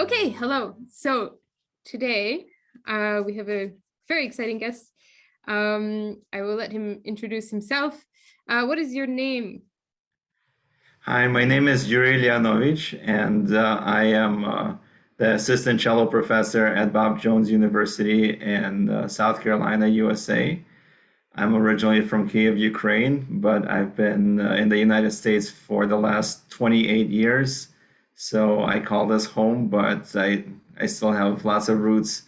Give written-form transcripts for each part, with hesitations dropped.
Okay, hello. So today we have a very exciting guest. I will let him introduce himself. What is your name? Hi, my name is Yuriy Leonovich, and I am the assistant cello professor at Bob Jones University in South Carolina, USA. I'm originally from Kyiv, Ukraine, but I've been in the United States for the last 28 years. So I call this home, but I still have lots of roots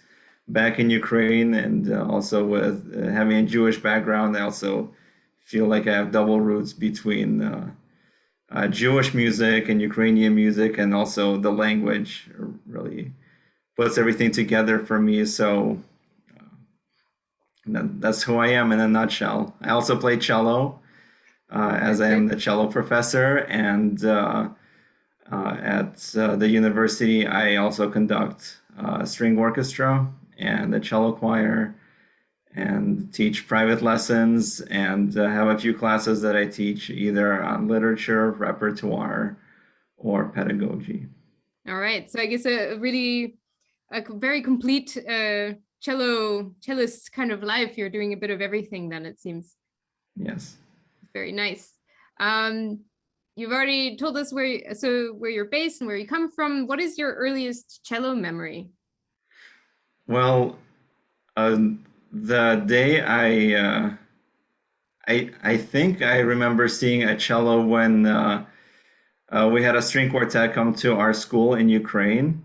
back in Ukraine, and also with having a Jewish background, I also feel like I have double roots between Jewish music and Ukrainian music, and also the language really puts everything together for me. So that's who I am in a nutshell. I also play cello, as I am the cello professor, and at the university, I also conduct a string orchestra and a cello choir, and teach private lessons, and have a few classes that I teach either on literature, repertoire, or pedagogy. All right. So I guess a very complete cellist kind of life. You're doing a bit of everything then, it seems. Yes. Very nice. You've already told us where you're based and where you come from. What is your earliest cello memory? Well, the day I think I remember seeing a cello when we had a string quartet come to our school in Ukraine,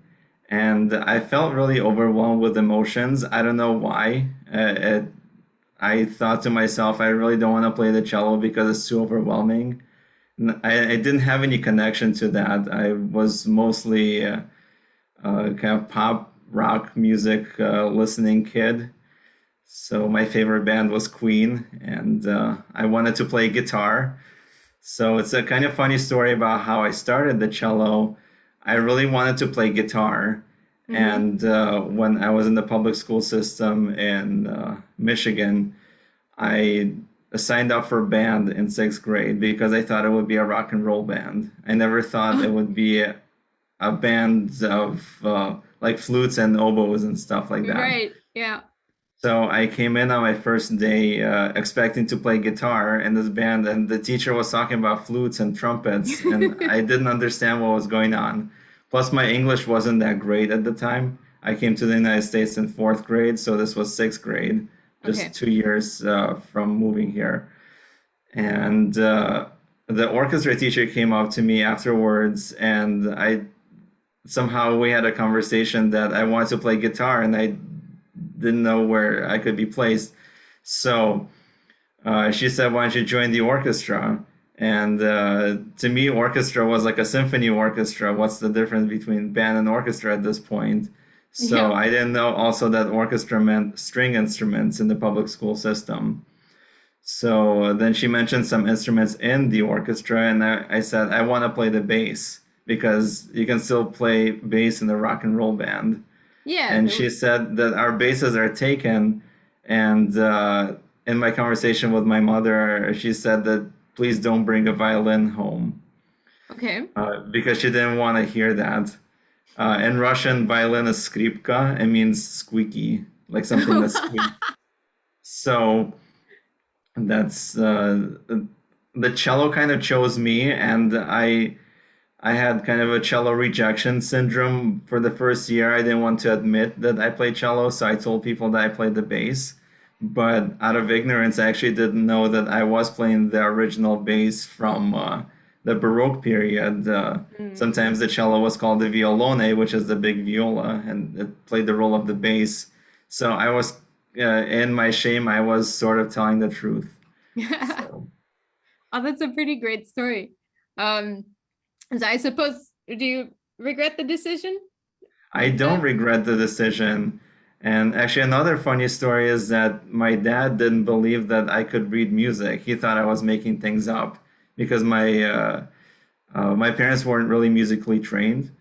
and I felt really overwhelmed with emotions. I don't know why. I thought to myself, I really don't want to play the cello because it's too overwhelming. I didn't have any connection to that. I was mostly kind of pop rock music listening kid. So my favorite band was Queen, and I wanted to play guitar. So it's a kind of funny story about how I started the cello. I really wanted to play guitar. And when I was in the public school system in Michigan, I signed up for band in sixth grade because I thought it would be a rock and roll band. I never thought it would be a band of like flutes and oboes and stuff like that. Right. Yeah. So I came in on my first day expecting to play guitar in this band, and the teacher was talking about flutes and trumpets, and I didn't understand what was going on. Plus, my English wasn't that great at the time. I came to the United States in fourth grade, so this was sixth grade, just 2 years from moving here. And the orchestra teacher came up to me afterwards, and somehow we had a conversation that I wanted to play guitar, and I didn't know where I could be placed. So she said, why don't you join the orchestra? And to me, orchestra was like a symphony orchestra. What's the difference between band and orchestra at this point? So I didn't know also that orchestra meant string instruments in the public school system. So then she mentioned some instruments in the orchestra, and I said, I want to play the bass because you can still play bass in the rock and roll band. Yeah. And she said that our basses are taken. And in my conversation with my mother, she said that please don't bring a violin home. Okay. Because she didn't want to hear that. In Russian, violin is skripka. It means squeaky, like something that's squeaky. So that's the cello kind of chose me, and I had kind of a cello rejection syndrome for the first year. I didn't want to admit that I played cello, so I told people that I played the bass. But out of ignorance, I actually didn't know that I was playing the original bass from the Baroque period. Sometimes the cello was called the violone, which is the big viola, and it played the role of the bass. So I was, in my shame, I was sort of telling the truth. So. Oh, that's a pretty great story. So I suppose, do you regret the decision? I don't regret the decision. And actually, another funny story is that my dad didn't believe that I could read music. He thought I was making things up because my parents weren't really musically trained.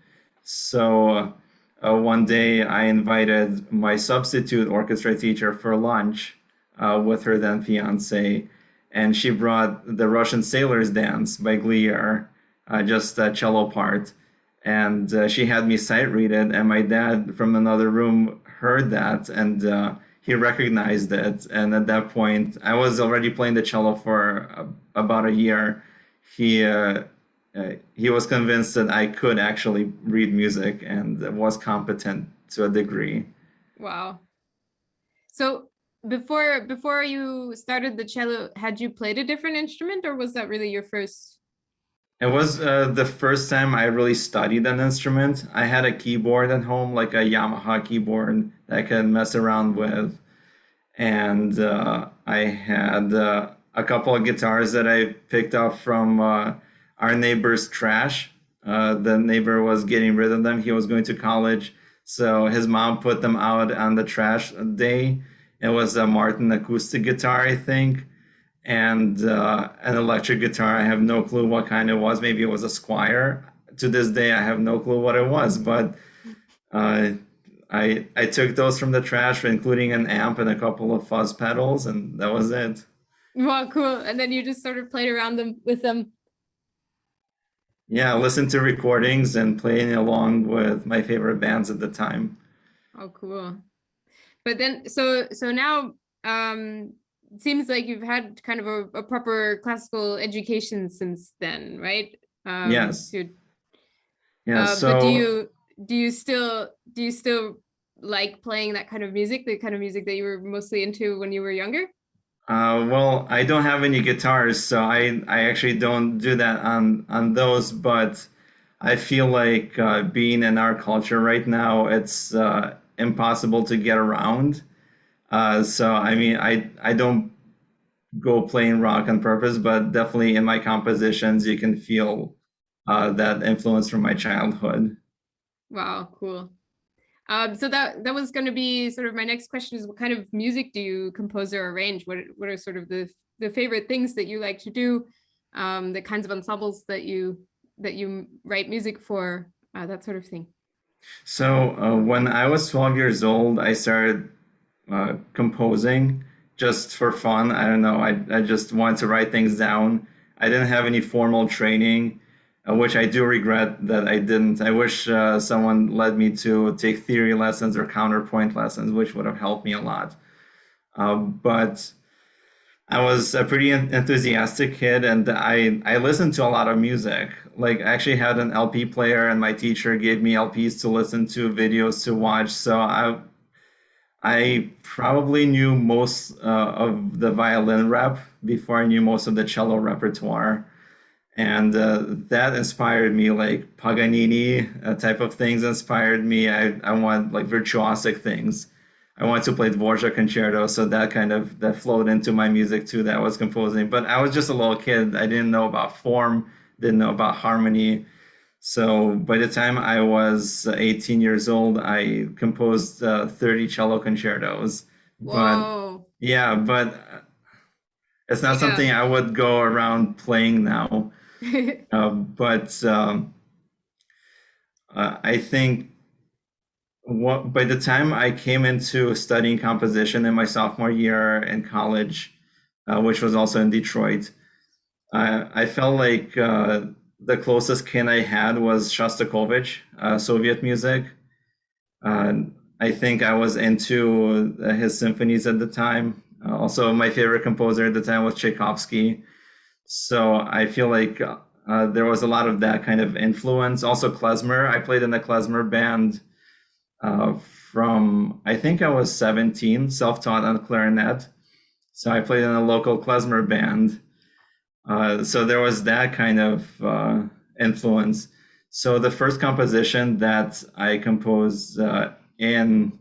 So one day I invited my substitute orchestra teacher for lunch with her then fiance, and she brought the Russian Sailor's Dance by Glier, just a cello part. and she had me sight read it, and my dad from another room heard that, and he recognized it. And at that point, I was already playing the cello for about a year. He he was convinced that I could actually read music and was competent to a degree. Wow. So before you started the cello, had you played a different instrument, or was that really your first? It was the first time I really studied an instrument. I had a keyboard at home, like a Yamaha keyboard that I could mess around with. And I had a couple of guitars that I picked up from our neighbor's trash. The neighbor was getting rid of them. He was going to college. So his mom put them out on the trash day. It was a Martin acoustic guitar, I think, and an electric guitar. I have no clue what kind it was. Maybe it was a Squire. To this day, I have no clue what it was, but uh, I took those from the trash, including an amp and a couple of fuzz pedals, and that was it. Wow, cool. And then you just sort of played around them with them. Yeah, listen to recordings and playing along with my favorite bands at the time. Oh, cool. But then, so now, it seems like you've had kind of a proper classical education since then, right? Yes. So, Yeah. but So, do you still like playing that kind of music, the kind of music that you were mostly into when you were younger? well, I don't have any guitars, so I actually don't do that on those. But I feel like being in our culture right now, it's impossible to get around. So I mean, I don't go playing rock on purpose, but definitely in my compositions, you can feel that influence from my childhood. Wow, cool. So that was going to be sort of my next question is what kind of music do you compose or arrange? What are sort of the favorite things that you like to do? The kinds of ensembles that you write music for, that sort of thing. So when I was 12 years old, I started composing just for fun. I don't know. I just wanted to write things down. I didn't have any formal training, which I do regret that I didn't. I wish someone led me to take theory lessons or counterpoint lessons, which would have helped me a lot. But I was a pretty enthusiastic kid, and I listened to a lot of music. Like, I actually had an LP player, and my teacher gave me LPs to listen to, videos to watch. So I probably knew most of the violin rep before I knew most of the cello repertoire. And that inspired me, like Paganini type of things inspired me. I want like virtuosic things. I wanted to play Dvorak concerto, so that kind of that flowed into my music too that I was composing. But I was just a little kid. I didn't know about form, didn't know about harmony. So by the time I was 18 years old, I composed 30 cello concertos. But Whoa. yeah, but it's not Yeah. something I would go around playing now. But I think by the time I came into studying composition in my sophomore year in college, which was also in Detroit, I felt like the closest kin I had was Shostakovich, Soviet music. I think I was into his symphonies at the time. Also, my favorite composer at the time was Tchaikovsky. So I feel like there was a lot of that kind of influence. Also, klezmer. I played in the klezmer band from I think I was 17, self-taught on clarinet. So I played in a local klezmer band. So there was that kind of influence. So the first composition that I composed in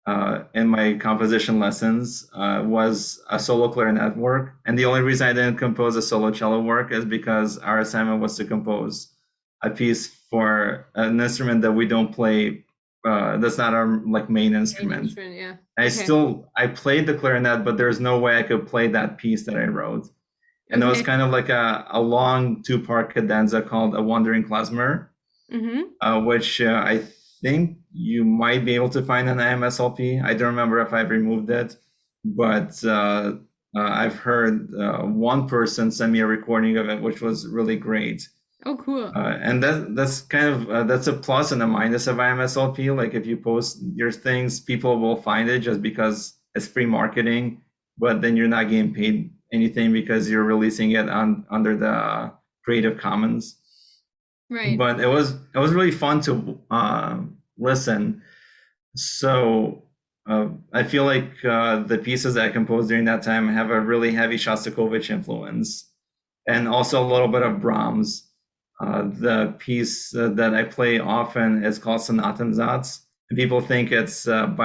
my composition lessons was a solo clarinet work. And the only reason I didn't compose a solo cello work is because our assignment was to compose a piece for an instrument that we don't play. That's not our like main instrument. Yeah. I played the clarinet, but there's no way I could play that piece that I wrote. And it was Okay. kind of like a long two-part cadenza called A Wandering Klezmer, which I think you might be able to find on IMSLP. I don't remember if I've removed it, but I've heard one person send me a recording of it, which was really great. Oh, cool. And that's kind of that's a plus and a minus of IMSLP. Like if you post your things, people will find it just because it's free marketing, but then you're not getting paid anything because you're releasing it on under the Creative Commons. Right. But it was really fun to listen. So I feel like the pieces that I composed during that time have a really heavy Shostakovich influence, and also a little bit of Brahms. The piece that I play often is called Sonatensatz. And people think it's I'm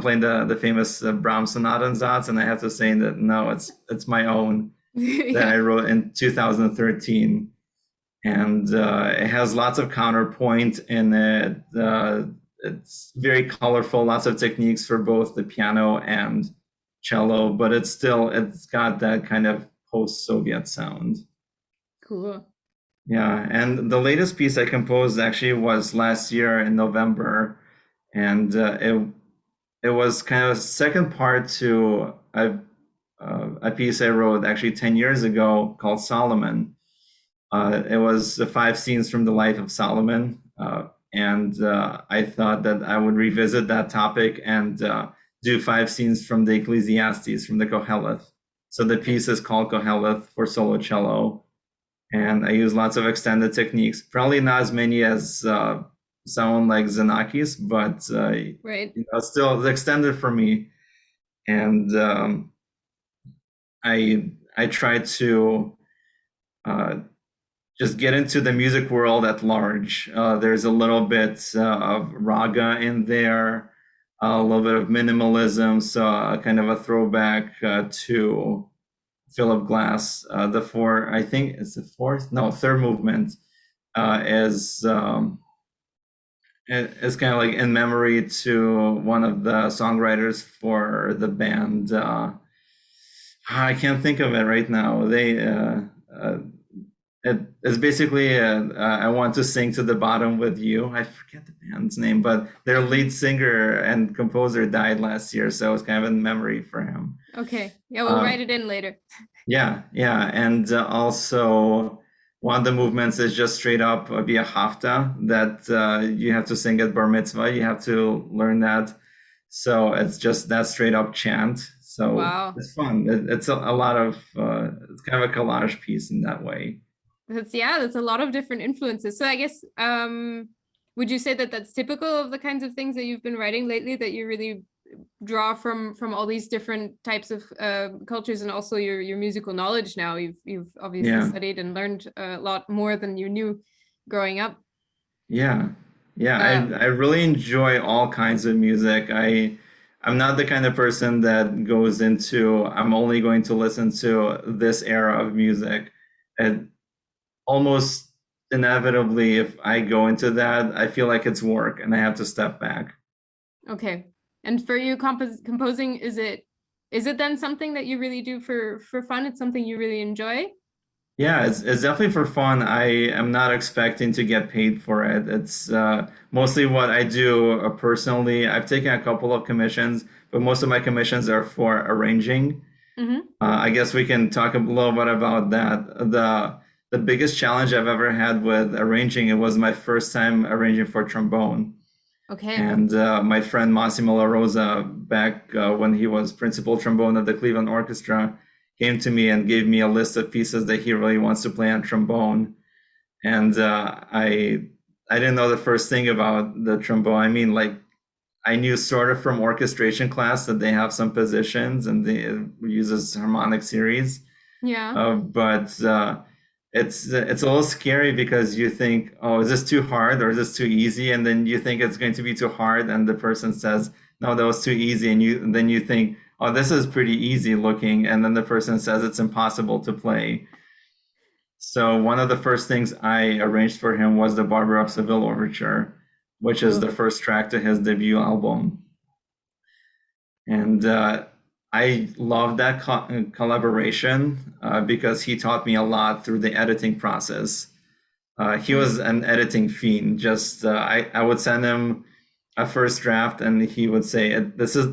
playing the famous Brahms Sonatensatz, and I have to say that no, it's my own that I Yeah, wrote in 2013, and it has lots of counterpoint in it. It's very colorful, lots of techniques for both the piano and cello, but it's got that kind of post-Soviet sound. cool. Yeah, and the latest piece I composed actually was last year in November, and it was kind of a second part to a piece I wrote actually 10 years ago called Solomon. It was the 5 scenes from the life of Solomon, and I thought that I would revisit that topic and do 5 scenes from the Ecclesiastes, from the Koheleth. So the piece is called Koheleth for solo cello, and I use lots of extended techniques. Probably not as many as someone like Xenakis, but Right. still it's extended for me. And I try to just get into the music world at large. There's a little bit of raga in there, a little bit of minimalism, so kind of a throwback to Philip Glass. I think it's the third movement is kind of like in memory to one of the songwriters for the band. I can't think of it right now. It's basically I Want to Sing to the Bottom with You. I forget the band's name, but their lead singer and composer died last year, so it's kind of in memory for him. Okay. Yeah, we'll Uh, write it in later. yeah, yeah, and also one of the movements is just straight up via hafta that you have to sing at bar mitzvah. You have to learn that, so it's just that straight up chant. So Wow. it's fun. It's a lot of it's kind of a collage piece in that way. That's a lot of different influences. So I guess would you say that that's typical of the kinds of things that you've been writing lately, that you really draw from all these different types of cultures, and also your musical knowledge now? You've obviously Yeah, studied and learned a lot more than you knew growing up. yeah, yeah. Um, I really enjoy all kinds of music. I'm not the kind of person that goes into I'm only going to listen to this era of music. And almost inevitably, if I go into that, I feel like it's work and I have to step back. okay. And for you, composing, is it then something that you really do for fun? It's something you really enjoy? Yeah, it's definitely for fun. I am not expecting to get paid for it. It's mostly what I do personally. I've taken a couple of commissions, but most of my commissions are for arranging. Mm-hmm. I guess we can talk a little bit about that. The biggest challenge I've ever had with arranging, it was my first time arranging for trombone. Okay. And my friend Massimo La Rosa, back when he was principal trombone at the Cleveland Orchestra, came to me and gave me a list of pieces that he really wants to play on trombone. And I didn't know the first thing about the trombone. I mean, like I knew sort of from orchestration class that they have some positions and they uses harmonic series. Yeah. But it's a little scary because you think, oh, is this too hard or is this too easy? And then you think it's going to be too hard, and the person says, no, that was too easy, and then you think, oh, this is pretty easy looking, and then the person says it's impossible to play. So one of the first things I arranged for him was the Barber of Seville Overture, which is the Cool. first track to his debut album. And I love that collaboration because he taught me a lot through the editing process. He was an editing fiend. Just I would send him a first draft, and he would say, "This is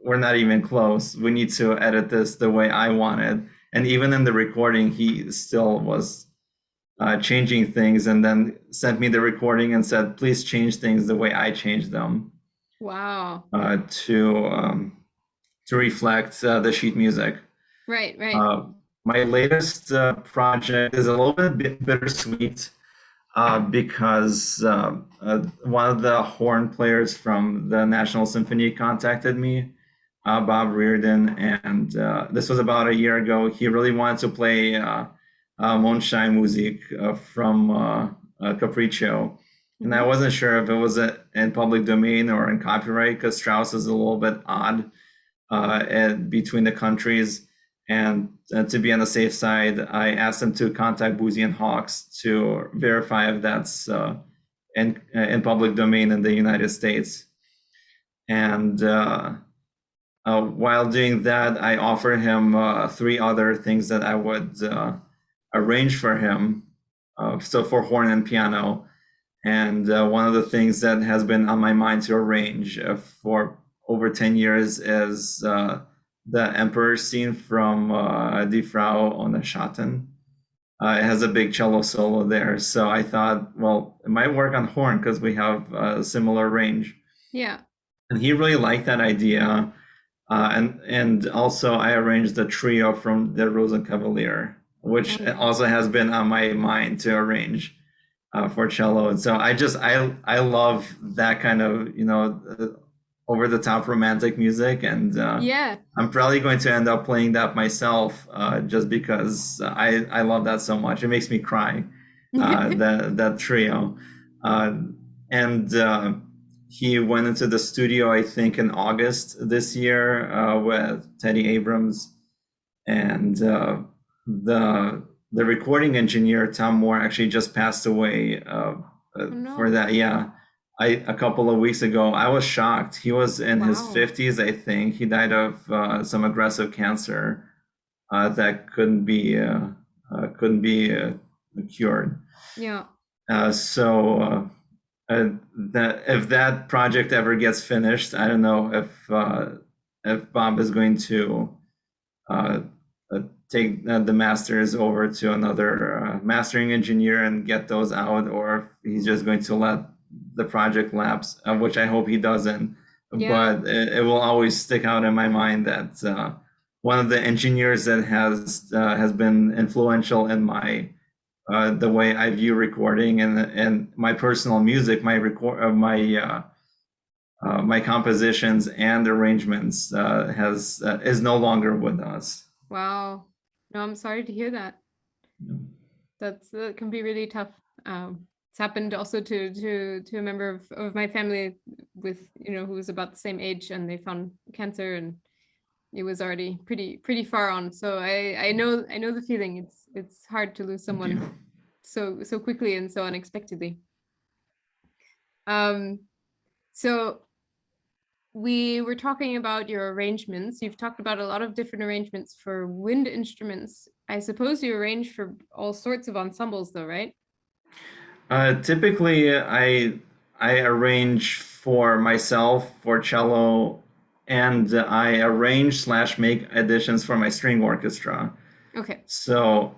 we're not even close. We need to edit this the way I want it." And even in the recording, he still was changing things, and then sent me the recording and said, please change things the way I changed them Wow. To reflect the sheet music. Right, right. My latest project is a little bit bittersweet because one of the horn players from the National Symphony contacted me, Bob Reardon, and this was about a year ago. He really wanted to play Mondscheinmusik from Capriccio. And I wasn't sure if it was in public domain or in copyright, because Strauss is a little bit odd between the countries. And to be on the safe side, I asked him to contact Boozy and Hawks to verify if that's in public domain in the United States. And while doing that, I offered him 3 other things that I would arrange for him. So for horn and piano. And one of the things that has been on my mind to arrange for over 10 years is the Emperor scene from Die Frau ohne Schatten. It has a big cello solo there. So I thought, well, it might work on horn because we have a similar range. Yeah. And he really liked that idea. And also I arranged the trio from the Rosenkavalier, which also has been on my mind to arrange for cello. And so I love that kind of, over the top romantic music. And yeah, I'm probably going to end up playing that myself just because I love that so much. It makes me cry, that trio. And he went into the studio, I think, in August this year with Teddy Abrams, and the recording engineer Tom Moore actually just passed away for that. Yeah, a couple of weeks ago. I was shocked. He was in his 50s, I think. He died of some aggressive cancer that couldn't be cured. Yeah. So that if that project ever gets finished, I don't know if Bob is going to take the masters over to another mastering engineer and get those out, or if he's just going to let the project lapse, which I hope he doesn't. Yeah. But it will always stick out in my mind that one of the engineers that has been influential in my the way I view recording and my personal music, my compositions and arrangements is no longer with us. Wow. No, I'm sorry to hear that. Yeah. That can be really tough. It's happened also to a member of my family with, who was about the same age, and they found cancer, and it was already pretty far on. So I know the feeling. It's hard to lose someone so quickly and so unexpectedly. So we were talking about your arrangements. You've talked about a lot of different arrangements for wind instruments. I suppose you arrange for all sorts of ensembles though, right? Typically, I arrange for myself for cello, and I arrange / make additions for my string orchestra. Okay. So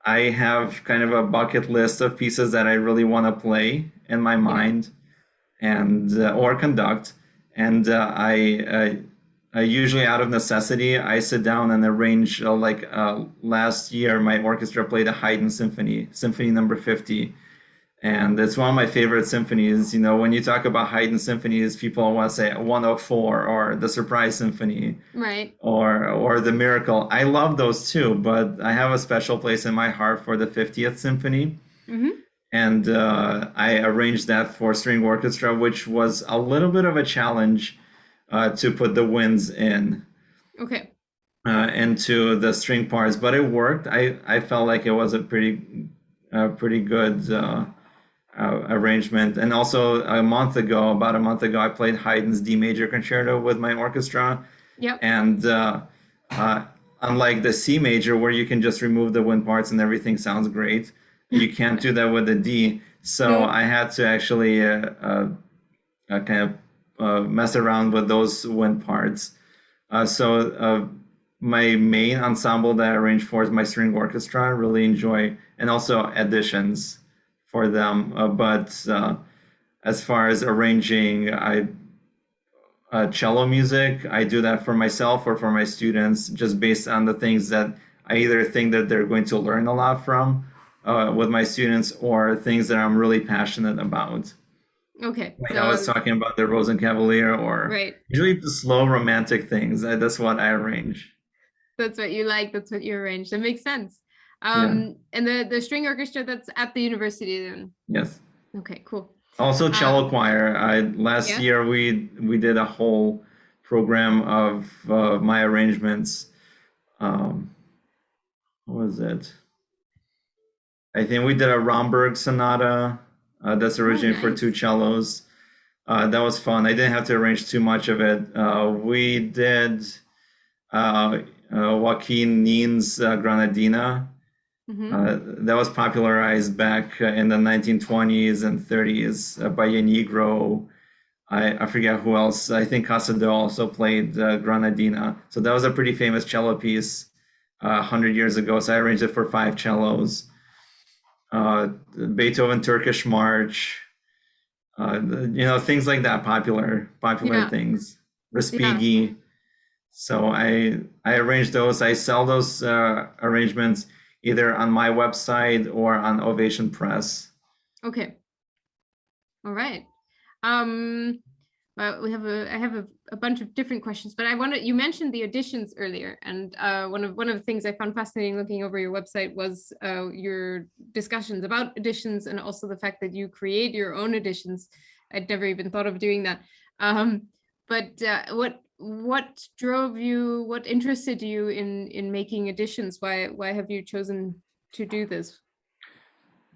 I have kind of a bucket list of pieces that I really want to play in my mind, and or conduct. And I usually, out of necessity, I sit down and arrange. Last year, my orchestra played a Haydn Symphony number 50. And it's one of my favorite symphonies. When you talk about Haydn symphonies, people want to say 104 or the Surprise Symphony, right? Or the Miracle. I love those too, but I have a special place in my heart for the 50th Symphony. Mm-hmm. And I arranged that for string orchestra, which was a little bit of a challenge to put the winds in. Okay. Into the string parts, but it worked. I felt like it was a pretty good arrangement. And also about a month ago, I played Haydn's D major concerto with my orchestra. Yep. And unlike the C major, where you can just remove the wind parts and everything sounds great, you can't do that with the D. So I had to actually kind of mess around with those wind parts. So my main ensemble that I arrange for is my string orchestra. I really enjoy, and also additions for them. But as far as arranging, cello music, I do that for myself or for my students, just based on the things that I either think that they're going to learn a lot from with my students, or things that I'm really passionate about. Okay, Like I was so talking about the Rosenkavalier, or right, usually the slow romantic things. That's what I arrange. that's what you like. That's what you arrange. That makes sense. Yeah. And the string orchestra that's at the university then. Yes. Okay, cool. Also, cello choir. Last Yeah. year we did a whole program of my arrangements. What was it? I think we did a Romberg sonata that's Oh, originally for two nice. cellos. That was fun. I didn't have to arrange too much of it. We did Joaquin Neen's Granadina. Hmm. That was popularized back in the 1920s and 30s by Yanigro. I forget who else. I think Casado also played Granadina. So that was a pretty famous cello piece 100 years ago. So I arranged it for five cellos. Beethoven Turkish March, things like that, popular Yeah, things. yeah. Respighi. So I arrange those. I sell those arrangements either on my website or on Ovation Press. Okay. All right. Um, well, I have a bunch of different questions, but you mentioned the editions earlier, and one of the things I found fascinating looking over your website was your discussions about editions, and also the fact that you create your own editions. I'd never even thought of doing that. Um, but what interested you in making editions? Why have you chosen to do this?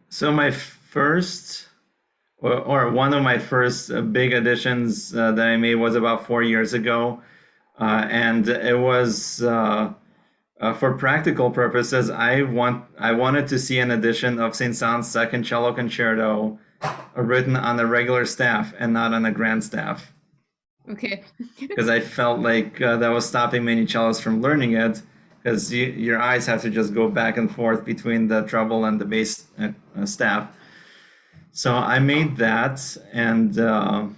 So my first, or one of my first big editions that I made was about 4 years ago, and it was for practical purposes. I wanted to see an edition of Saint-Saëns' Second Cello Concerto written on a regular staff and not on a grand staff, Okay. because I felt like that was stopping many cellists from learning it, because your eyes have to just go back and forth between the treble and the bass staff. So I made that, and then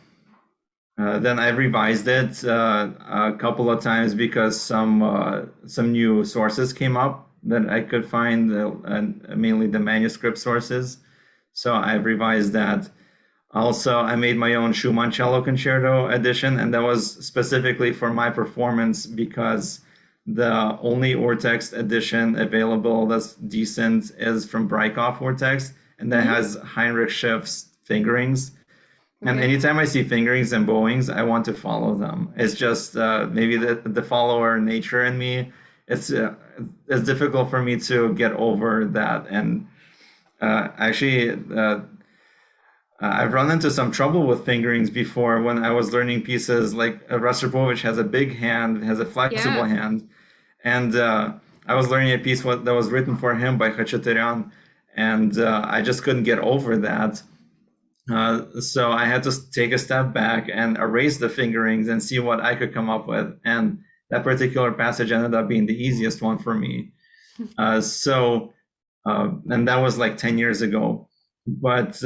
I revised it a couple of times because some new sources came up that I could find, and mainly the manuscript sources. So I revised that. Also, I made my own Schumann Cello Concerto edition, and that was specifically for my performance, because the only Ortex edition available that's decent is from Breitkopf Ortex, and that Mhm. has Heinrich Schiff's fingerings. And Okay. anytime I see fingerings and bowings, I want to follow them. It's just maybe the follower nature in me. It's difficult for me to get over that. And actually, I've run into some trouble with fingerings before when I was learning pieces. Like Rostropovich has a big hand, has a flexible Yeah. hand, and I was learning a piece that was written for him by Khachaturian, and I just couldn't get over that. So I had to take a step back and erase the fingerings and see what I could come up with. And that particular passage ended up being the easiest one for me. And that was like 10 years ago. But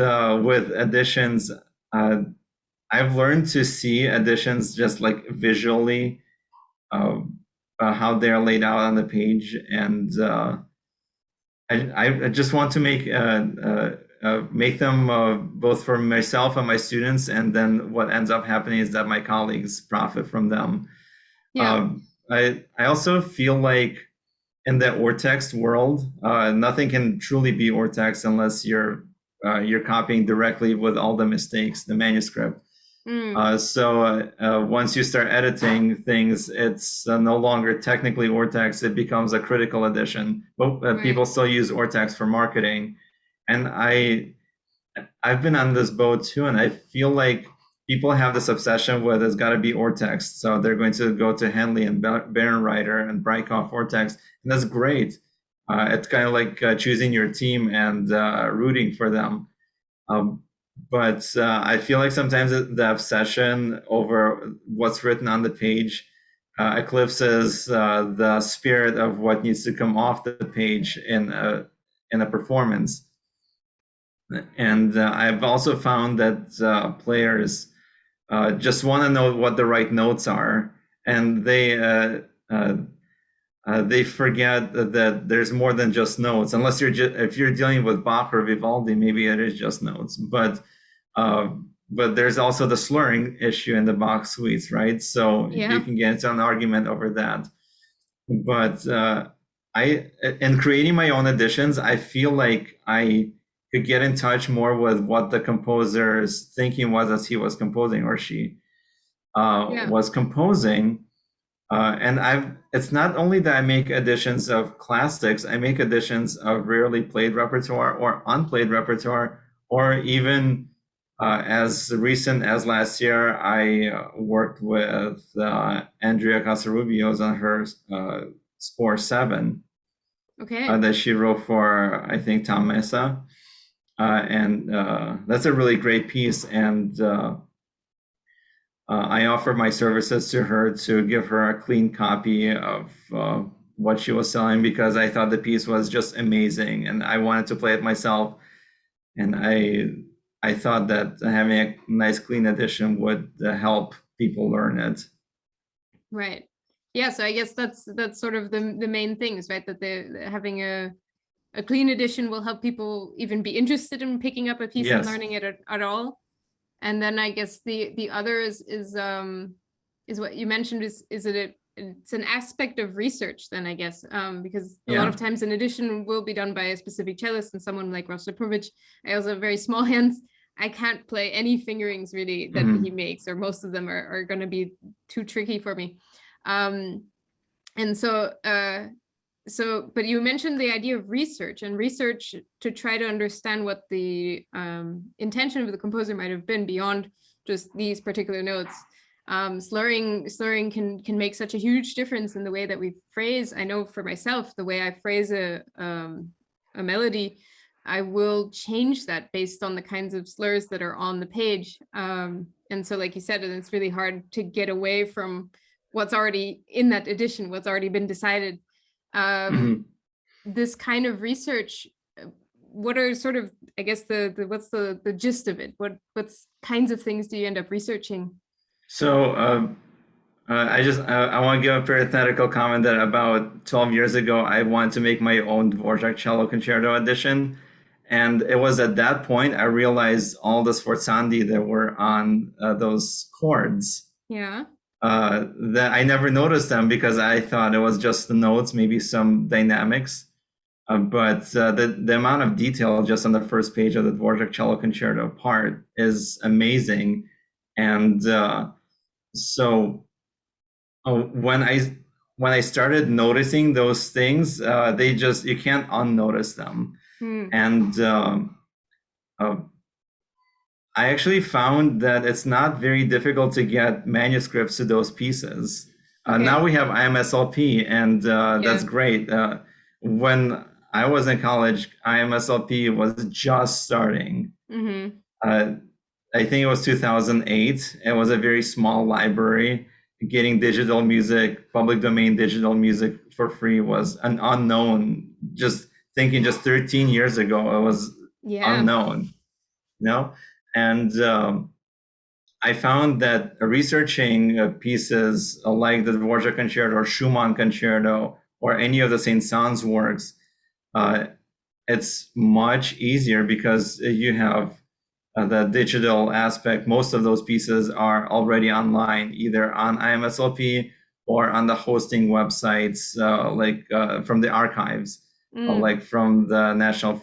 with additions, I've learned to see additions just like visually, uh, how they're laid out on the page. And I just want to make them both for myself and my students, and then what ends up happening is that my colleagues profit from them. Yeah. I also feel like in the Ortex world, nothing can truly be Ortex unless you're copying directly with all the mistakes, the manuscript. Mm, Once you start editing things, it's no longer technically Ortex. It becomes a critical edition. But right. people still use Ortex for marketing, and I've been on this boat too, and I feel like people have this obsession with it's got to be Ortex, so they're going to go to Henley and Bärenreiter and Breitkopf Ortex, and that's great. It's kind of like choosing your team and rooting for them. Um, but I feel like sometimes the obsession over what's written on the page eclipses the spirit of what needs to come off the page in a performance. And I've also found that players just want to know what the right notes are, and they forget that there's more than just notes. Unless if you're dealing with Bach or Vivaldi, maybe it is just notes. But there's also the slurring issue in the Bach suites, right? So you can get into an argument over that. But in creating my own editions, I feel like I could get in touch more with what the composer's thinking was as he was composing, or she was composing. And it's not only that I make editions of classics, I make editions of rarely played repertoire or unplayed repertoire, or even as recent as last year, I worked with Andrea Casarubio's on her score 7 that she wrote for, I think, Tom Mesa. And that's a really great piece. And I offered my services to her to give her a clean copy of what she was selling, because I thought the piece was just amazing and I wanted to play it myself. And I thought that having a nice clean edition would help people learn it. Right. Yeah. So I guess that's sort of the main things, right? That having a clean edition will help people even be interested in picking up a piece and learning it at all. And then I guess the other is what you mentioned is it's an aspect of research then, I guess, because a lot of times an edition will be done by a specific cellist, and someone like Rostropovich. I also have very small hands. I can't play any fingerings really that he makes, or most of them are going to be too tricky for me. And so but you mentioned the idea of research to try to understand what the intention of the composer might have been beyond just these particular notes. Slurring can make such a huge difference in the way that we phrase. I know for myself, the way I phrase a melody, I will change that based on the kinds of slurs that are on the page. And so, like you said, it's really hard to get away from what's already in that edition, what's already been decided. This kind of research, what are sort of, I guess, what's the gist of it? What's kinds of things do you end up researching? So I want to give a parenthetical comment that about 12 years ago, I wanted to make my own Dvorak cello concerto edition. And it was at that point I realized all the sforzandi that were on those chords. That I never noticed them because I thought it was just the notes, maybe some dynamics. But the amount of detail just on the first page of the Dvorak cello concerto part is amazing. And so when I started noticing those things, you can't unnotice them. And I actually found that it's not very difficult to get manuscripts to those pieces. Now we have IMSLP, and that's great. When I was in college, IMSLP was just starting. I think it was 2008. It was a very small library. Getting digital music, public domain digital music for free was an unknown. Just thinking just 13 years ago, it was unknown. And I found that researching pieces like the Dvorak Concerto or Schumann Concerto or any of the Saint-Saëns works, it's much easier because you have the digital aspect. Most of those pieces are already online, either on IMSLP or on the hosting websites, from the archives, like from the National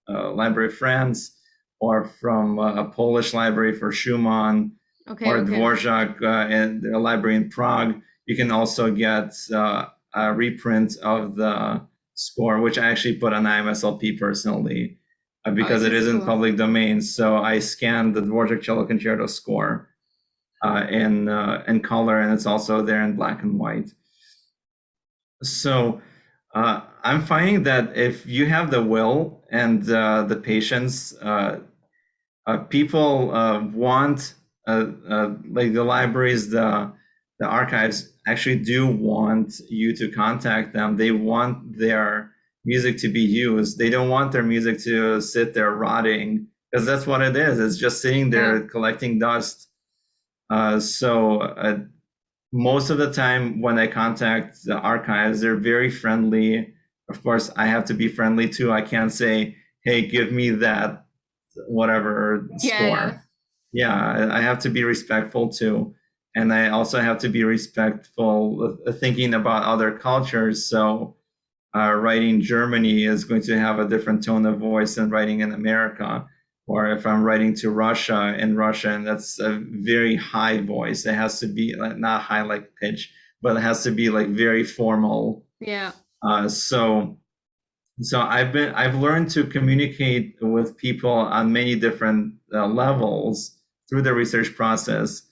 Library of France, or from a Polish library for Schumann, or Dvorak in the library in Prague. You can also get a reprint of the score, which I actually put on IMSLP personally, because it is in public domain. So I scanned the Dvorak cello concerto score in color, and it's also there in black and white. So I'm finding that if you have the will and the patience, people want, like the libraries, the the archives actually do want you to contact them. They want their music to be used. They don't want their music to sit there rotting, because that's what it is. It's just sitting there collecting dust. So most of the time when I contact the archives, they're very friendly. Of course, I have to be friendly too. I can't say, hey, give me that whatever score. Yeah, I have to be respectful too. And I also have to be respectful thinking about other cultures. So writing Germany is going to have a different tone of voice than writing in America. Or if I'm writing to Russia in Russian, that's a very high voice. It has to be not high like pitch, but it has to be like very formal. Yeah. So I've learned to communicate with people on many different levels through the research process.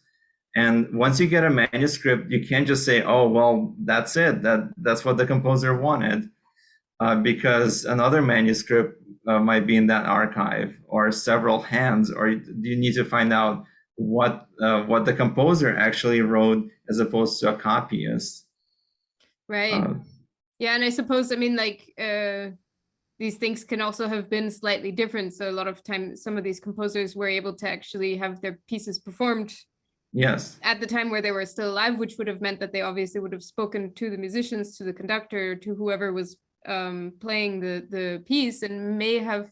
And once you get a manuscript, you can't just say, "Oh, well, that's it. That's what the composer wanted," because another manuscript might be in that archive, or several hands, or you need to find out what the composer actually wrote as opposed to a copyist. Right. Yeah, and I suppose, I mean, like these things can also have been slightly different. So a lot of times, some of these composers were able to actually have their pieces performed. Yes. At the time where they were still alive, which would have meant that they obviously would have spoken to the musicians, to the conductor, to whoever was playing the piece, and may have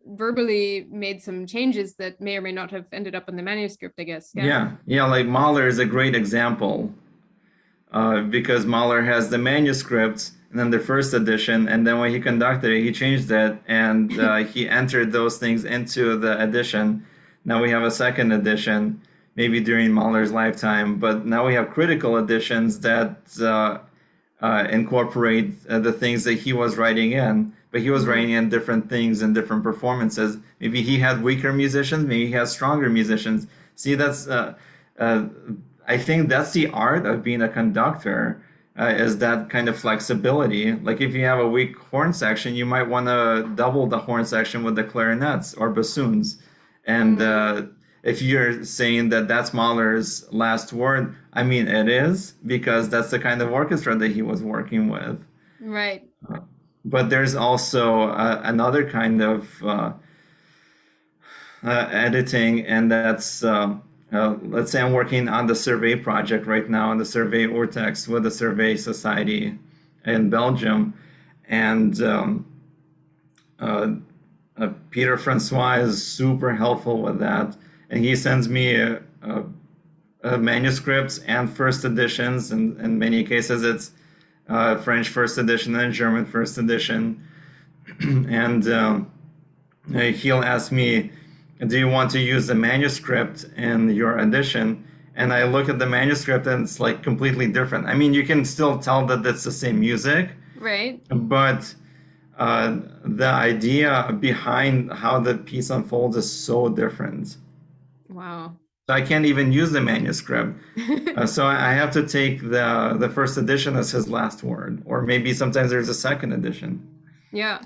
verbally made some changes that may or may not have ended up in the manuscript, I guess. Yeah. Like Mahler is a great example, because Mahler has the manuscript and then the first edition, and then when he conducted it, he changed it, and he entered those things into the edition. Now we have a second edition, maybe during Mahler's lifetime, but now we have critical editions that incorporate the things that he was writing in. But he was writing in different things and different performances. Maybe he had weaker musicians, maybe he has stronger musicians. See, that's I think that's the art of being a conductor, is that kind of flexibility. Like if you have a weak horn section, you might want to double the horn section with the clarinets or bassoons. And if you're saying that that's Mahler's last word, I mean, it is, because that's the kind of orchestra that he was working with. Right. But there's also another kind of editing, and that's let's say I'm working on the Servais project right now, on the Servais Urtext with the Servais Society in Belgium, and Peter Francois is super helpful with that, and he sends me manuscripts and first editions, and in many cases it's French first edition and German first edition, and he'll ask me, do you want to use the manuscript in your edition? And I look at the manuscript and it's like completely different. I mean, you can still tell that it's the same music, right? But the idea behind how the piece unfolds is so different. Wow. So I can't even use the manuscript. So I have to take the first edition as his last word, or maybe sometimes there's a second edition. Yeah,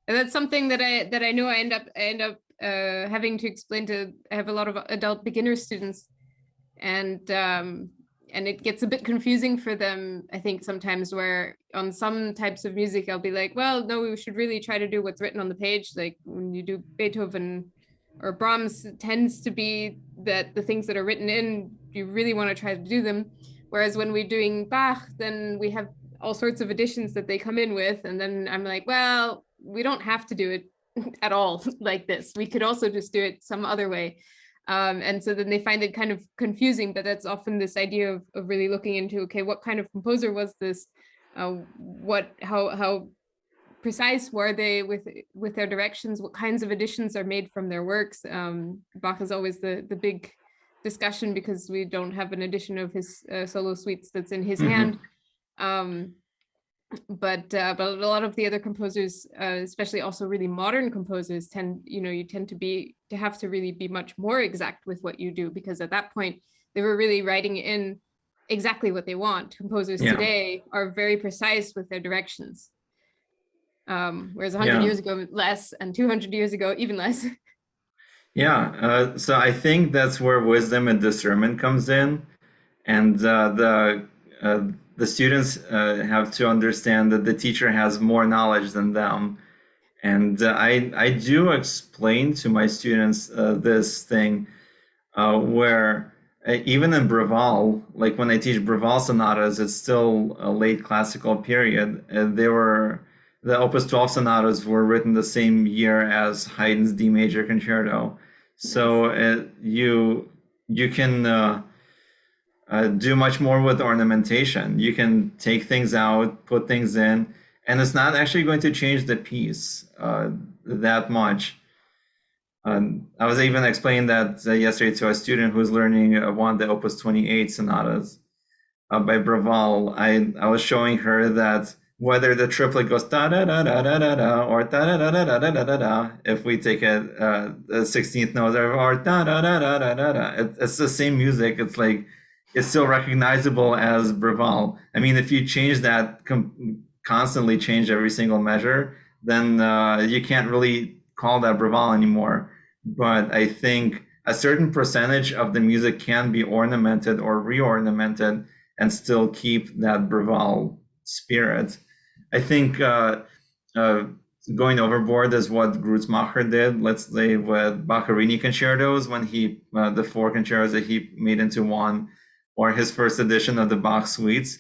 and that's something that I know I end up having to explain to. I have a lot of adult beginner students, and it gets a bit confusing for them, I think, sometimes, where on some types of music I'll be like, well, no, we should really try to do what's written on the page. Like when you do Beethoven or Brahms, it tends to be that the things that are written in, you really want to try to do them. Whereas when we're doing Bach, then we have all sorts of additions that they come in with. And then I'm like, well, we don't have to do it at all like this. We could also just do it some other way. And so then they find it kind of confusing, but that's often this idea of really looking into, okay, what kind of composer was this? How precise were they with their directions? What kinds of additions are made from their works? Bach is always the big discussion, because we don't have an edition of his solo suites that's in his hand. But a lot of the other composers, especially also really modern composers, you tend to have to really be much more exact with what you do, because at that point they were really writing in exactly what they want. Composers today are very precise with their directions, whereas 100 years ago less, and 200 years ago even less. So I think that's where wisdom and discernment comes in. and the students have to understand that the teacher has more knowledge than them. And I do explain to my students this thing where even in Braval, like when I teach Braval sonatas, it's still a late classical period. The Opus 12 sonatas were written the same year as Haydn's D major concerto. So you can do much more with ornamentation. You can take things out, put things in, and it's not actually going to change the piece that much. I was even explaining that yesterday to a student who's learning one of the Opus 28 sonatas by Braval. I was showing her that whether the triplet goes da da da da da da da or da da da da da da da da da, if we take the 16th note or da da da da da da da, it's the same music. It's like it's still recognizable as Braval. I mean, if you change that constantly change every single measure, then you can't really call that Braval anymore. But I think a certain percentage of the music can be ornamented or re-ornamented and still keep that Braval spirit. I think going overboard is what Grützmacher did, let's say with Boccherini concertos, when he the 4 concertos that he made into one, or his first edition of the Bach suites.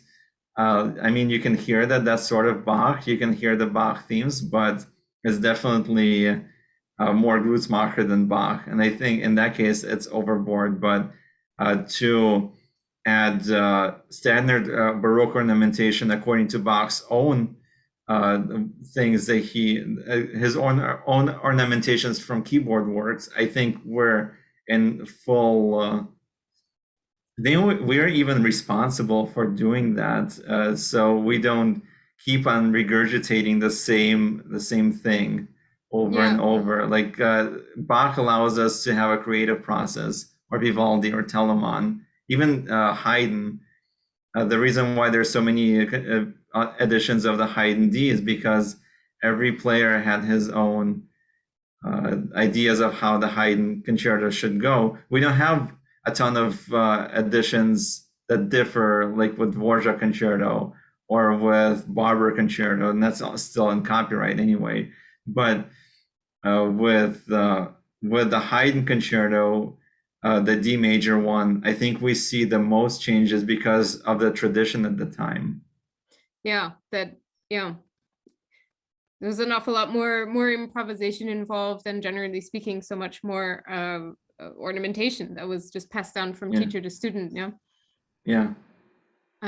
I mean, you can hear that's sort of Bach. You can hear the Bach themes, but it's definitely more Grützmacher than Bach. And I think in that case, it's overboard. But to add standard Baroque ornamentation according to Bach's own things that his own ornamentations from keyboard works, I think we're in full. We're even responsible for doing that, so we don't keep on regurgitating the same thing over and over. Like Bach allows us to have a creative process, or Vivaldi or Telemann, even Haydn. The reason why there's so many editions of the Haydn D is because every player had his own ideas of how the Haydn concerto should go. We don't have a ton of editions that differ, like with Dvorak concerto or with Barber concerto, and that's still in copyright anyway. But with the Haydn concerto, the D major one, I think we see the most changes because of the tradition at the time. There's an awful lot more improvisation involved, and generally speaking, so much more ornamentation that was just passed down from teacher to student.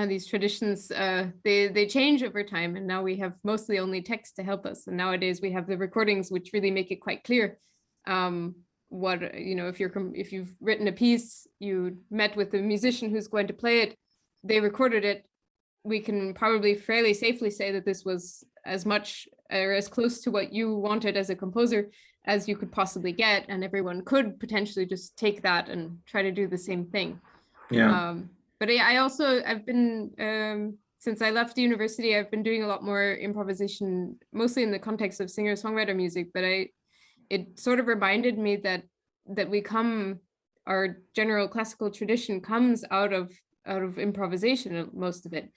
These traditions they change over time, and now we have mostly only text to help us, and nowadays we have the recordings which really make it quite clear what if you've written a piece, you met with the musician who's going to play it, they recorded it, we can probably fairly safely say that this was as much or as close to what you wanted as a composer as you could possibly get, and everyone could potentially just take that and try to do the same thing. But I've been since I left university, I've been doing a lot more improvisation, mostly in the context of singer-songwriter music. But it sort of reminded me that our general classical tradition comes out of improvisation, most of it.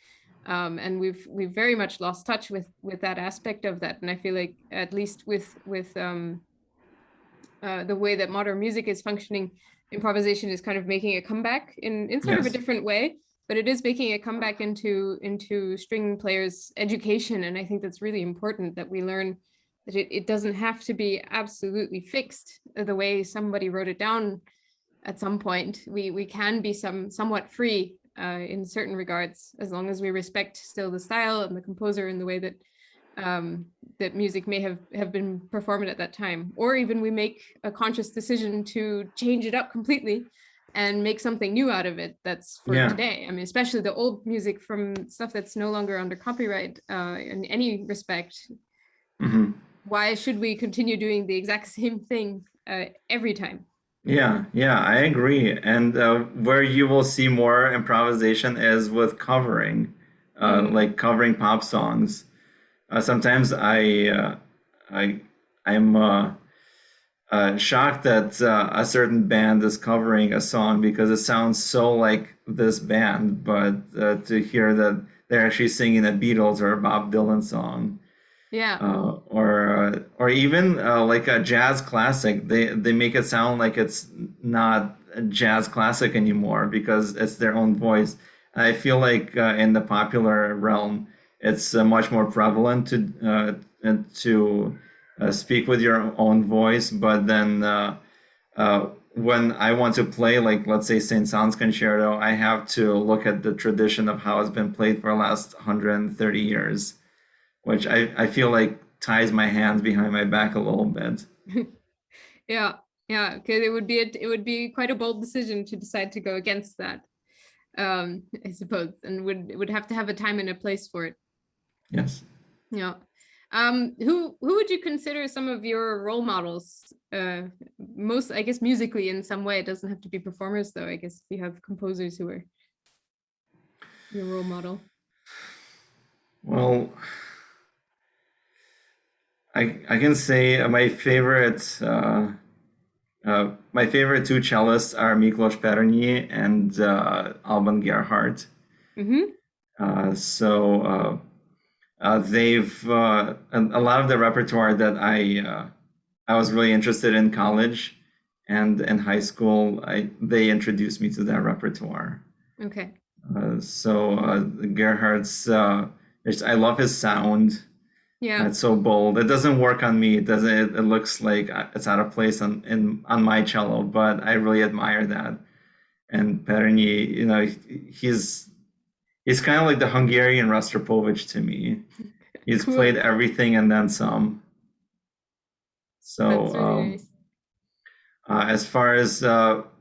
And we've very much lost touch with that aspect of that. And I feel like, at least with the way that modern music is functioning, improvisation is kind of making a comeback in sort of a different way, but it is making a comeback into string players' education. And I think that's really important, that we learn that it doesn't have to be absolutely fixed the way somebody wrote it down at some point. We can be somewhat free in certain regards, as long as we respect still the style and the composer and the way that that music may have been performed at that time, or even we make a conscious decision to change it up completely and make something new out of it that's for today. I mean, especially the old music from stuff that's no longer under copyright in any respect. Why should we continue doing the exact same thing every time? Yeah, I agree. And where you will see more improvisation is with covering, like covering pop songs. Sometimes I'm shocked that a certain band is covering a song because it sounds so like this band, but to hear that they're actually singing a Beatles or a Bob Dylan song, Yeah. or even like a jazz classic, they make it sound like it's not a jazz classic anymore because it's their own voice. And I feel like in the popular realm, it's much more prevalent to speak with your own voice, but then when I want to play, like let's say Saint Saëns concerto, I have to look at the tradition of how it's been played for the last 130 years, which I feel like ties my hands behind my back a little bit. Yeah. Yeah. Because it would be quite a bold decision to decide to go against that. I suppose, and would have to have a time and a place for it. Yes. Yeah. Who would you consider some of your role models? Most, I guess, musically in some way. It doesn't have to be performers, though. I guess you have composers who are your role model. Well, I can say my favorite two cellists are Miklos Perny and Alban Gerhardt. Mm-hmm. They've a lot of the repertoire that I was really interested in college and in high school. They introduced me to that repertoire. Okay. Gerhardt's I love his sound. Yeah. It's so bold. It doesn't work on me. It doesn't. It looks like it's out of place on my cello, but I really admire that. And Perny, he's kind of like the Hungarian Rostropovich to me. He's Cool. played everything and then some. That's really nice. As far as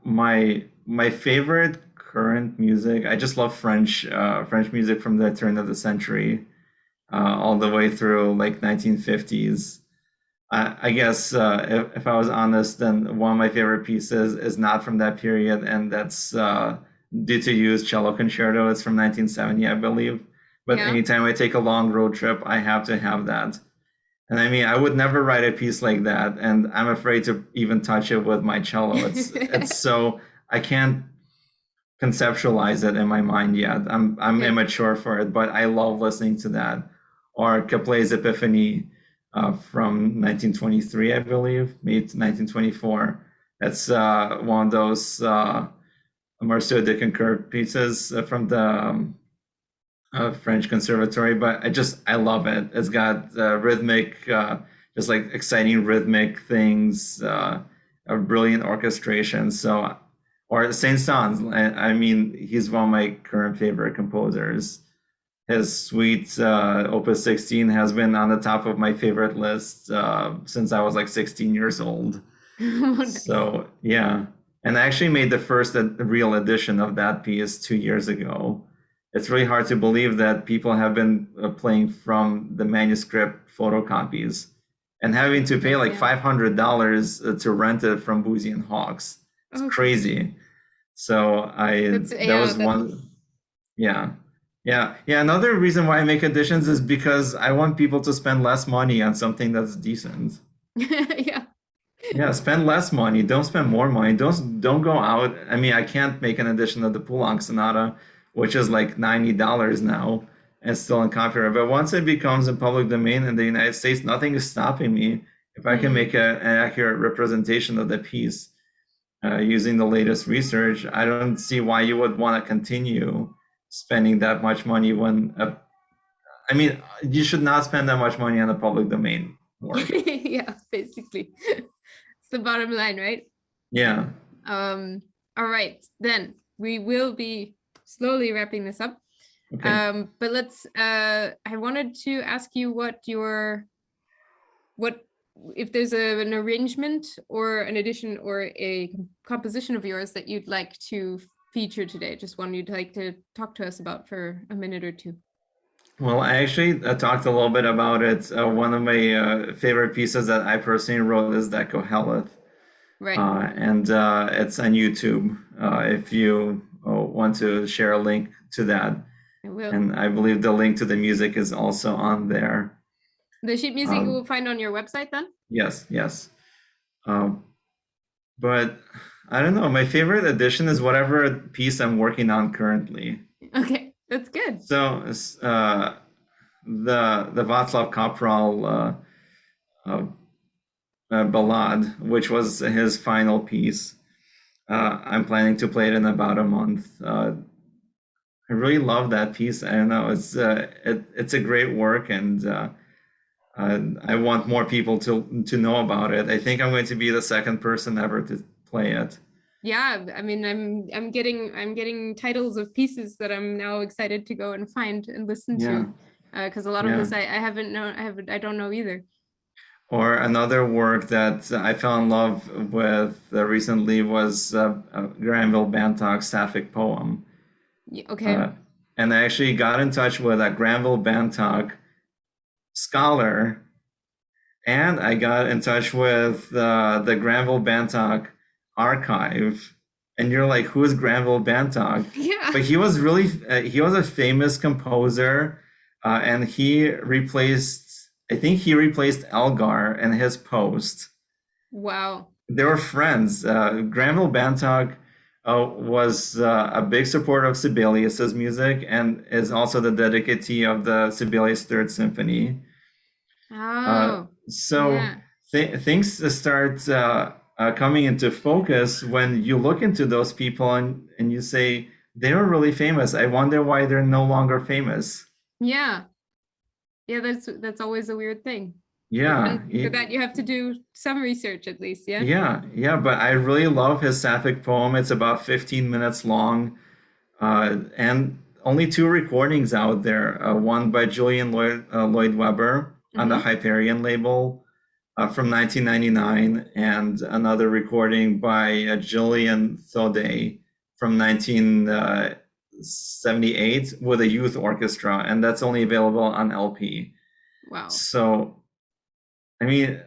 my favorite current music, I just love French music from the turn of the century, all the way through like 1950s. I guess if I was honest, then one of my favorite pieces is not from that period, and that's Due to You's Cello Concerto. It's from 1970, I believe. But Yeah. anytime I take a long road trip, I have to have that. And I mean, I would never write a piece like that, and I'm afraid to even touch it with my cello. It's so I can't conceptualize it in my mind yet. I'm Yeah. immature for it, but I love listening to that. Or Caplet's Epiphany from 1923, I believe, maybe 1924. That's one of those Marceau de Concur pieces from the French Conservatory, but I love it. It's got rhythmic, just like exciting rhythmic things, a brilliant orchestration. So, or Saint Saëns, I mean, he's one of my current favorite composers. His suite, Opus 16, has been on the top of my favorite list since I was like 16 years old. Nice. So, yeah. And I actually made the first real edition of that piece 2 years ago. It's really hard to believe that people have been playing from the manuscript photocopies and having to pay like $500 to rent it from Boozy and Hawks. It's crazy. So that was one. Yeah. Another reason why I make editions is because I want people to spend less money on something that's decent. Yeah, spend less money. Don't spend more money. Don't go out. I mean, I can't make an edition of the Poulenc Sonata, which is like $90 now and still in copyright. But once it becomes in public domain in the United States, nothing is stopping me. If I can make an accurate representation of the piece using the latest research, I don't see why you would want to continue spending that much money when, I mean, you should not spend that much money on the public domain work. Yeah, basically. It's the bottom line, right? Yeah. All right, then we will be slowly wrapping this up. Okay. But let's I wanted to ask you if there's an arrangement or an addition or a composition of yours that you'd like to feature today, just one you'd like to talk to us about for a minute or two. Well, I actually talked a little bit about it. One of my favorite pieces that I personally wrote is that Koheleth. Right. And it's on YouTube if you want to share a link to that. I will. And I believe the link to the music is also on there. The sheet music you will find on your website then? Yes. Um, but I don't know. My favorite edition is whatever piece I'm working on currently. Okay, that's good. So the Václav Kapral uh, ballad, which was his final piece. I'm planning to play it in about a month. I really love that piece. I don't know. It's a great work, and I want more people to know about it. I think I'm going to be the second person ever to play it. Yeah, I mean, I'm getting titles of pieces that I'm now excited to go and find and listen Yeah, to, because a lot of yeah. this I haven't known, I don't know either. Or another work that I fell in love with recently was Granville Bantock's Sapphic poem. Okay. Uh, and I actually got in touch with a Granville Bantock scholar, and I got in touch with the Granville Bantock archive. And you're like, who is Granville Bantock? Yeah. But he was he was a famous composer, and I think he replaced Elgar in his post. Wow. They were friends. Granville Bantock was a big supporter of Sibelius's music and is also the dedicatee of the Sibelius Third Symphony. Oh, So yeah. things start coming into focus when you look into those people and you say, they were really famous. I wonder why they're no longer famous. Yeah. Yeah, that's always a weird thing. But Yeah, then for that you have to do some research at least, yeah? yeah, but I really love his Sapphic poem. It's about 15 minutes long, and only two recordings out there. One by Julian Lloyd Webber on the Mm-hmm. Hyperion label from 1999, and another recording by Julian Thoday from 1978 with a youth orchestra, and that's only available on LP. Wow. So I mean,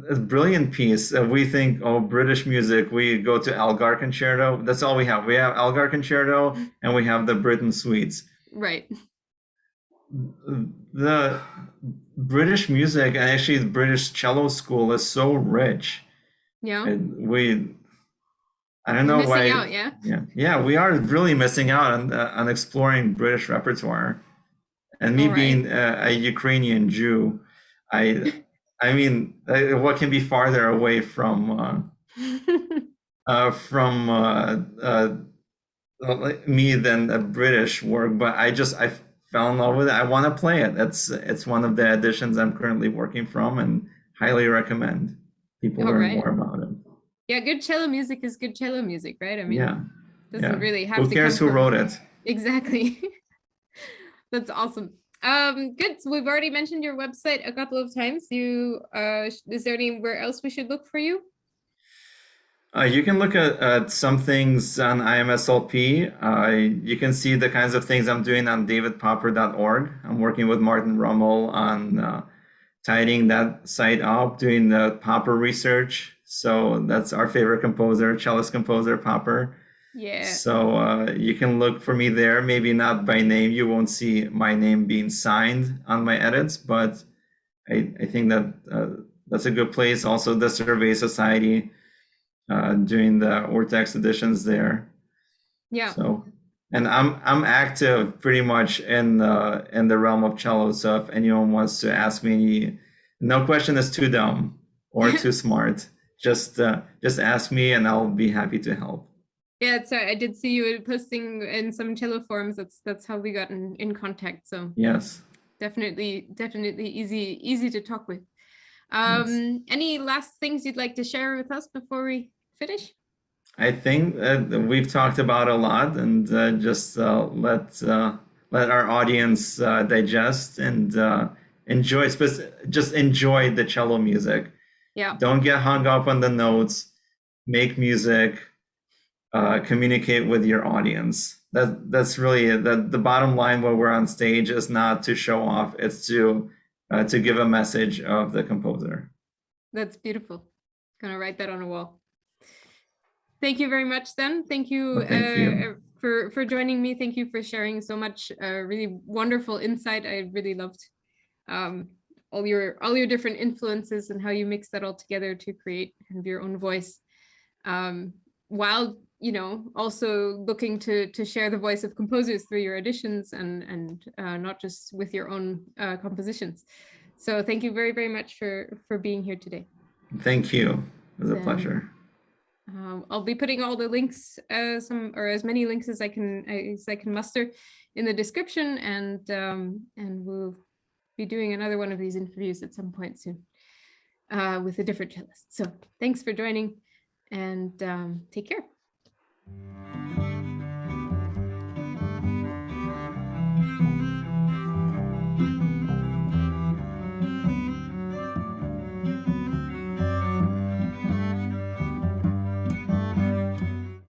a brilliant piece. We think, oh, British music, we go to Elgar Concerto. That's all we have. We have Elgar Concerto and we have the Britten Suites. Right. The British music and actually the British cello school is so rich. Yeah. I don't We're know missing why. out, yeah? Yeah, we are really missing out on exploring British repertoire. And me All right. being a Ukrainian Jew, I I mean, what can be farther away from me than a British work? But I fell in love with it. I want to play it. It's one of the editions I'm currently working from, and highly recommend people All learn right. more about it. Yeah, good cello music is good cello music, right? I mean, Yeah, doesn't yeah. really have Who to cares come who from wrote it? exactly. That's awesome. Good. So we've already mentioned your website a couple of times. Is there anywhere else we should look for you? You can look at some things on IMSLP. You can see the kinds of things I'm doing on davidpopper.org. I'm working with Martin Rummel on tidying that site up, doing the Popper research. So that's our favorite composer, cellist composer, Popper. Yeah. So you can look for me there. Maybe not by name. You won't see my name being signed on my edits, but I think that that's a good place. Also, the Servais Society, doing the Ortex editions there. Yeah. So, and I'm active pretty much in the realm of cello. So if anyone wants to ask me, no question is too dumb or too smart. Just ask me, and I'll be happy to help. Yeah, so I did see you posting in some cello forums. That's how we got in contact. So Yes. definitely easy to talk with. Yes. Any last things you'd like to share with us before we finish? I think we've talked about a lot, and just let our audience digest and enjoy. Just enjoy the cello music. Yeah. Don't get hung up on the notes. Make music. Communicate with your audience. That's really the bottom line when we're on stage is not to show off. It's to give a message of the composer. That's beautiful. Gonna write that on a wall. Thank you very much, then. Thank you, Well, thank you. For joining me. Thank you for sharing so much really wonderful insight. I really loved all your different influences and how you mix that all together to create kind of your own voice, while also looking to share the voice of composers through your auditions and not just with your own compositions. So thank you very, very much for being here today. Thank you. It was a pleasure. I'll be putting all the links, as many links as I can muster in the description, and we'll be doing another one of these interviews at some point soon with a different cellist. So thanks for joining, and take care.